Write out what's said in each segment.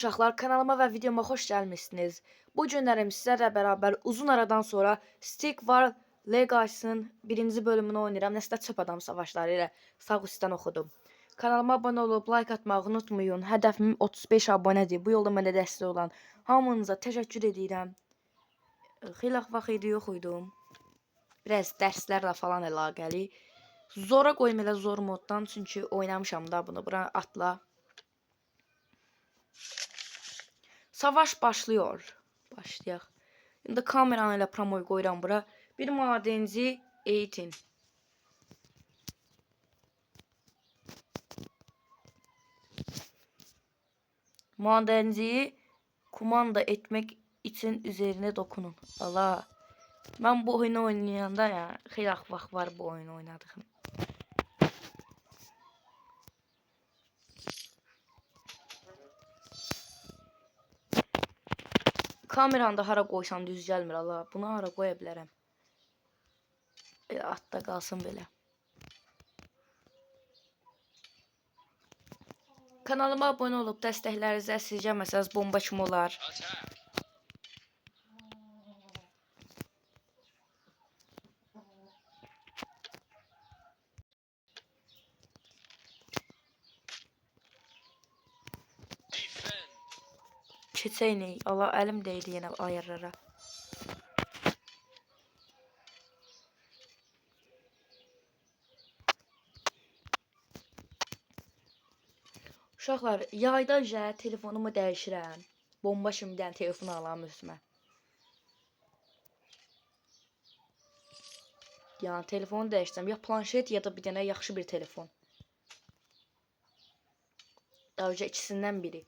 Uşaqlar, kanalıma və videoma xoş gəlmişsiniz. Bu günlərim sizlərlə bərabər uzun aradan sonra Stick War Legacy'nin birinci bölümünü oynayıram. Nəsə çöp adam savaşları ilə sağ üstdən oxudum. Kanalıma abunə olub like atmağı unutmayın. Hədəfim 35 abunədir. Bu yolda mənə dəstək olan hamınıza təşəkkür edirəm. Xeyli vaxt idi yox idim. Biraz dərslərlə falan əlaqəli. Zora qoyum elə zor moddan, çünki oynamışam da bunu. Bura atla. Savaş başlıyor. Başlayaq. İndi kameranı ilə promoy qoyuram bura. Bir madenci eğitin. Madenciyi kumanda etmek için üzerine dokunun. Allah. Ben bu oyunu oynayanda ya xeyli vaxt var bu oyunu oynadığım. Kameranı da hara qoysam düz gəlmir Allah. Bunu hara qoya bilərəm. Belə atda qalsın belə. Kanalıma abunə olub dəstəklərinizi əsirgəməsəz bomba kimi olar. Keçəynik. Allah əlim dəydi yenə ayarlara. Uşaqlar, yayda telefonumu dəyişirəm. Bomba şimdidən telefon alam özümə. Yəni telefonu dəyişsəm, ya planşet ya da bir dənə yaxşı bir telefon. Daha önce ikisindən biri.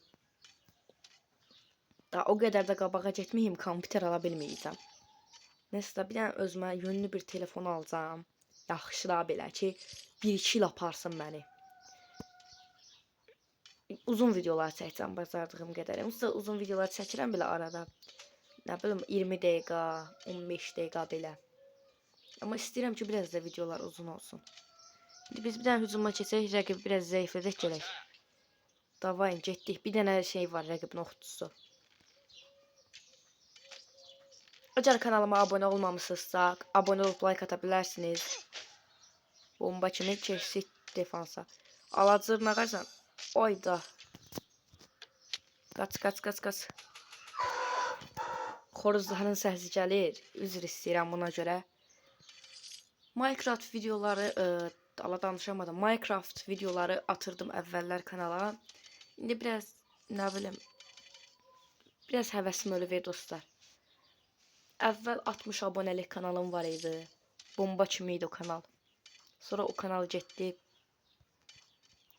Daha o qədər də qabağa getməyim, kompüter ala bilməyəcəm. Nəsə bir dənə özümə yönlü bir telefon alacağam. Yaxşı da belə ki, 1-2 il aparsın məni. Uzun videolar çəkəcəm bacardığım qədər. Yoxsa uzun videolar çəkirəm belə arada. Nə bilim 20 dəqiqə, 15 dəqiqə belə. Amma istəyirəm ki, biraz da videolar uzun olsun. İndi biz bir dənə hücuma keçək, rəqibi biraz zəiflədək gələk. Davayın, getdik. Bir dənə şey var, rəqibin oxucusu. Əgər kanalıma abunə olmamışsınızsa, abunə olub like ata bilərsiniz. Bomba kimi keçdik defansa. Alacırnağarsan. Oyda. Qaç. Xoruzların səsi gəlir. Üzr istəyirəm buna görə. Minecraft videoları ala danışamadım. Minecraft videoları atırdım əvvəllər kanala. İndi biraz nə bilim biraz həvəsim ölüb dostlar. Əvvəl 60 abunəlik kanalım var idi. Bomba kimi idi o kanal. Sonra o kanal getdi.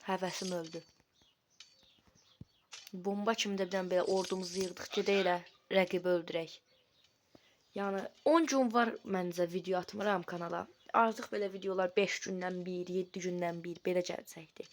Həvəsim öldü. Bomba kimi də birdən belə ordumuzu yığdıq ki, deyilə rəqibi öldürək. Yəni 10 gün var məncə video atmıram kanala. Artıq belə videolar 5 gündən bir, 7 gündən bir belə gələcəkdir.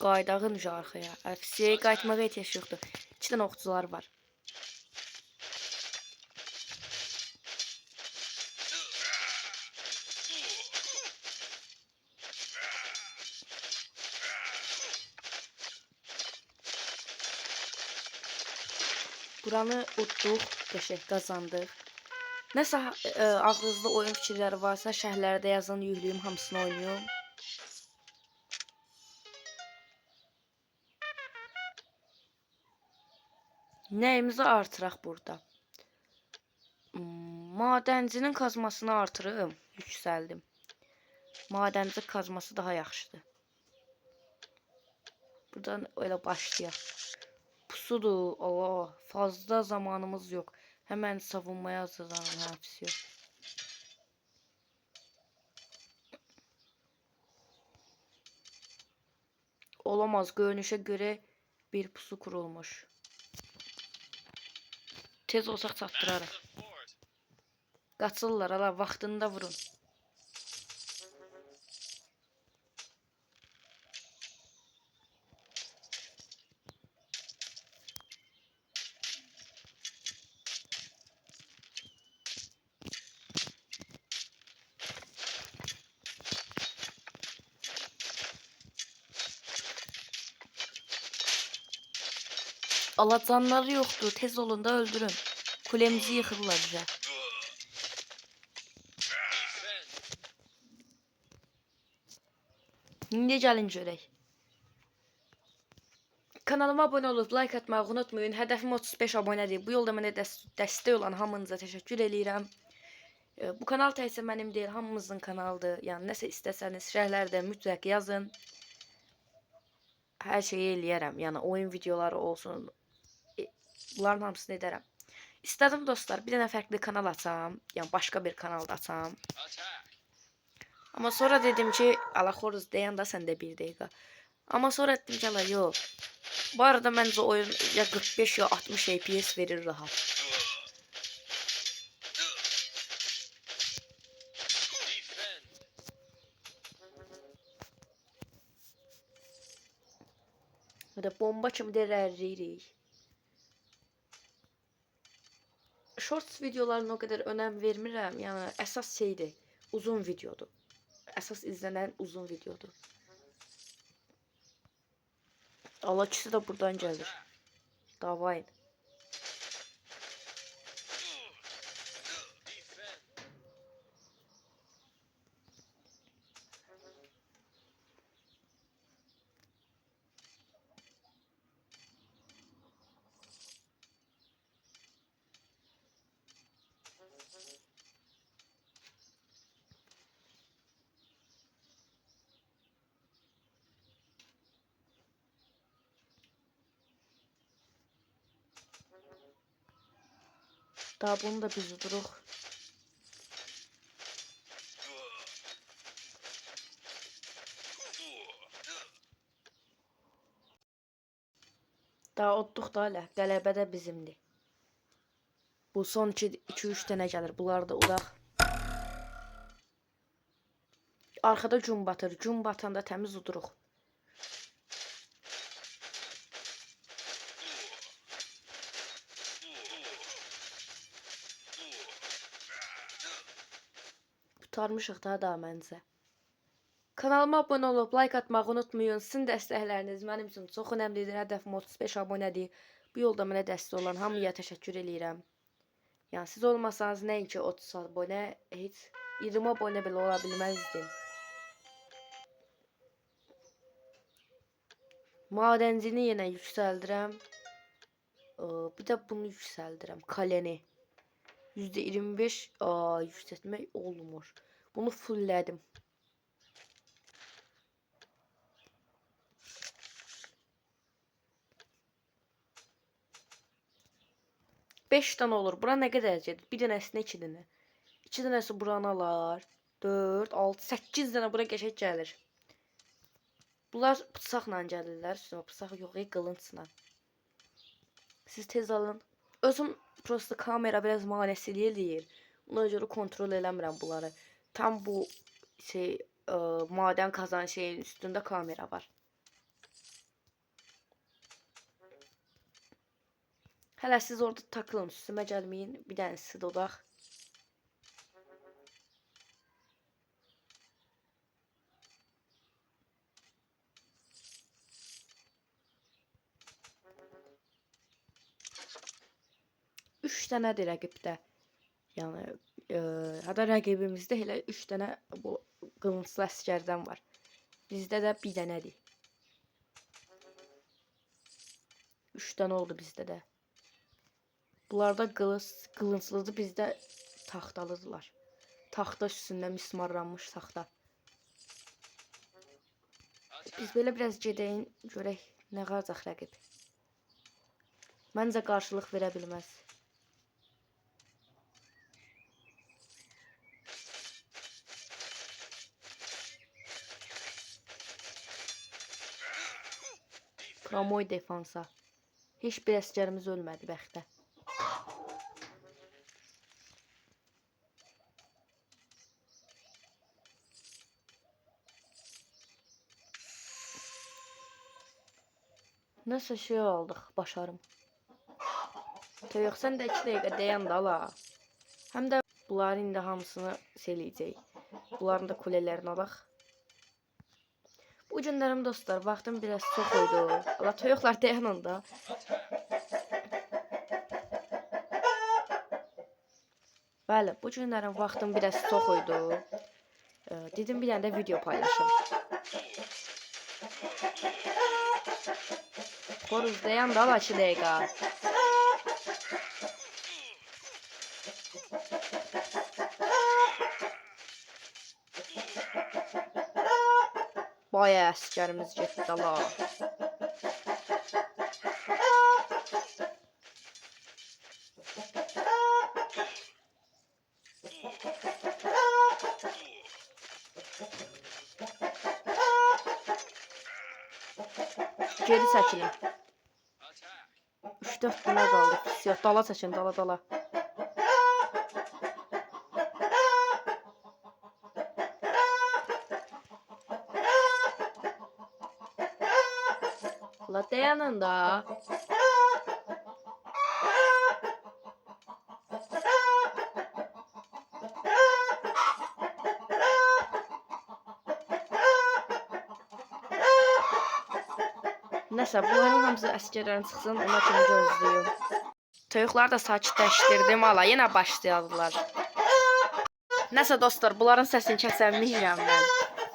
Qaydağın arxaya. Əksiyə qayıtmağa ehtiyac yoxdur. 2 dənə oxucular var. Buranı utduq, qəşəng qazandıq. Nəsə ağızda oyun fikirləri varsa şərhlərdə yazın, yüklüyüm, hamısını oynayım. Nəyimizi artıraq burada? Madencinin kazmasını artırım, yüksəldim. Madenci kazması daha yaxşıdır. Buradan öyle başlayaq. Pusudur, Allah, fazla zamanımız yok. Hemen savunmaya hazırlanın, hepsi yok. Olamaz, görünüşe göre bir pusu kurulmuş. Tez olsaq çatdırarıq. Qaçırlar, ala, vaxtında vurun. Alacanları yoktu. Tez olun da öldürün. Kulemizi yıkırlar bize. İndi gəlin görək. Kanalıma abone olup like atmayı unutmayın. Hədəfim 35 abonədir. Bu yolda mənə dəstək olan hamınıza təşəkkür edirəm. Bu kanal təkcə mənim deyil, hamımızın kanalıdır. Yəni nəsə istəsəniz şərhlərdə mütləq yazın. Hər şeyi eləyərəm. Yəni oyun videoları olsun. Bunların hamısını edərəm. İstədim dostlar, bir dənə fərqli kanal açam. Yəni başqa bir kanalda açam. Amma sonra dedim ki, ala xoruz deyəndə sən də bir dəqiqə. Amma sonra dedim ki, ala yox. Bu arada məncə oyun ya 45 ya 60 FPS verir rahat. Hadi bomba kimi dərəririk. Shorts videolarına o kadar önem vermirəm. Yəni əsas şeydir, uzun videodur. Əsas izlənən uzun videodur. Allah ikisi de buradan gelir. Davayın. Daha bunu da biz duruq. Daha otduq da hələ. Qələbə də bizimdir. Bu son 2-3 dənə gəlir. Bunları da udaq. Arkada gün batır. Gün batanda təmiz uduruq. Tutarmışıq da məncə. Kanalıma abone olup like atmayı unutmayın. Sizin dəstəkləriniz mənim üçün çox önəmlidir. Hədəfim 35 abonədir. Bu yolda mənə dəstək olan hamıya təşəkkür edirəm. Yəni siz olmasanız nəinki 30 abonə, heç 20 abonə belə ola bilməzdim. Madencini yenə yüksəldirəm. Bir də bunu yüksəldirəm. Kaleni. %25 yükseltmək olmur. Bunu fulllədim. Beş tane olur. Bura nə qədər gedir? Bir dənəsinə 2 dənə. 2 dənəsi buranı alar. 4, 6, 8 dənə bura qəşəng gəlir. Bunlar bıçaqla gəlirlər. Bıçaq yox, qılıncla. Siz tez alın. Özüm prosta kamera biraz manəsilik eləyir. Ona görə kontrol eləmirəm bunları. Tam bu şey maden kazan şeyin üstündə kamera var. Hələ siz orada takılın, üstümə gəlməyin. Bir dənə sizi dodaq. Üç dənədir rəqibdə. Yəni hətta rəqibimizdə elə 3 dənə bu qılınclı əsgərdən var. Bizdə də bir dənədir. 3 dənə oldu bizdə də. Bunlarda qılınclıdır, bizdə taxtalıdırlar. Taxta üstündə mismarlanmış taxta. Biz belə biraz gedəyin, görək nə qalacaq rəqib. Məncə qarşılıq verə bilməz. Kramoy defansa. Heç bir əsgərimiz ölmədi bəxtə. Nəsə şey aldıq, başarım. Yox, sən də 2 dəqiqə dayan da ala. Həm də bunların indi hamısını seləyəcək. Bunların da kulələrini alaq. Bu günlərim dostlar, vaxtım biraz çox oldu. Allah toyuqlar dayanın da. Bəli, bu günlərin vaxtım biraz çox idi. Dedim bir dənə də video paylaşım. Xoruz dayan da 2 dəqiqə. Bayağı əsgərimiz getdi la. Geri çəkilin. 3-4 günə qaldı. Yox, dala çəkin, dala. La dayanın da. Nəsə, bunların hamısı əsgərlərin çıxsın, ona kimi gözləyim. Toyuqları da sakitləşdirdim, ala, yenə başladılar. Nəsə dostlar, bunların səsini kəsəməyəcəm mən.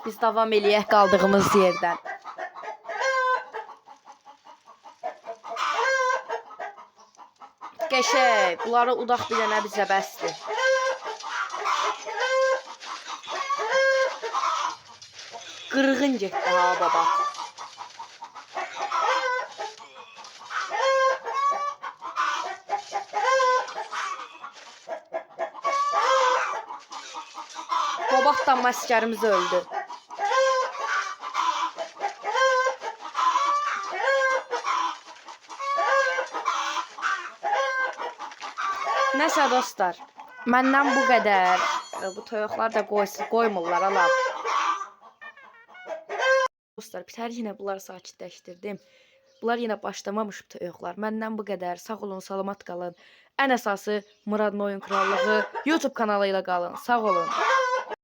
Biz davam eləyək qaldığımız yerdən. Qəşəng, bunları udaq bir dənə bizə bəsdir. Qırğın getdi ha baba. Babaqdan əsgərimiz öldü. Nəsə dostlar, məndən bu qədər. Bu toyuqlar da qoymurlar ala. Dostlar, bitər yenə bunları sakitləşdirdim. Bunlar yenə başlamamış toyuqlar. Məndən bu qədər. Sağ olun, salamat qalın. Ən əsası Muradın Oyun Krallığı YouTube kanalı ilə qalın. Sağ olun.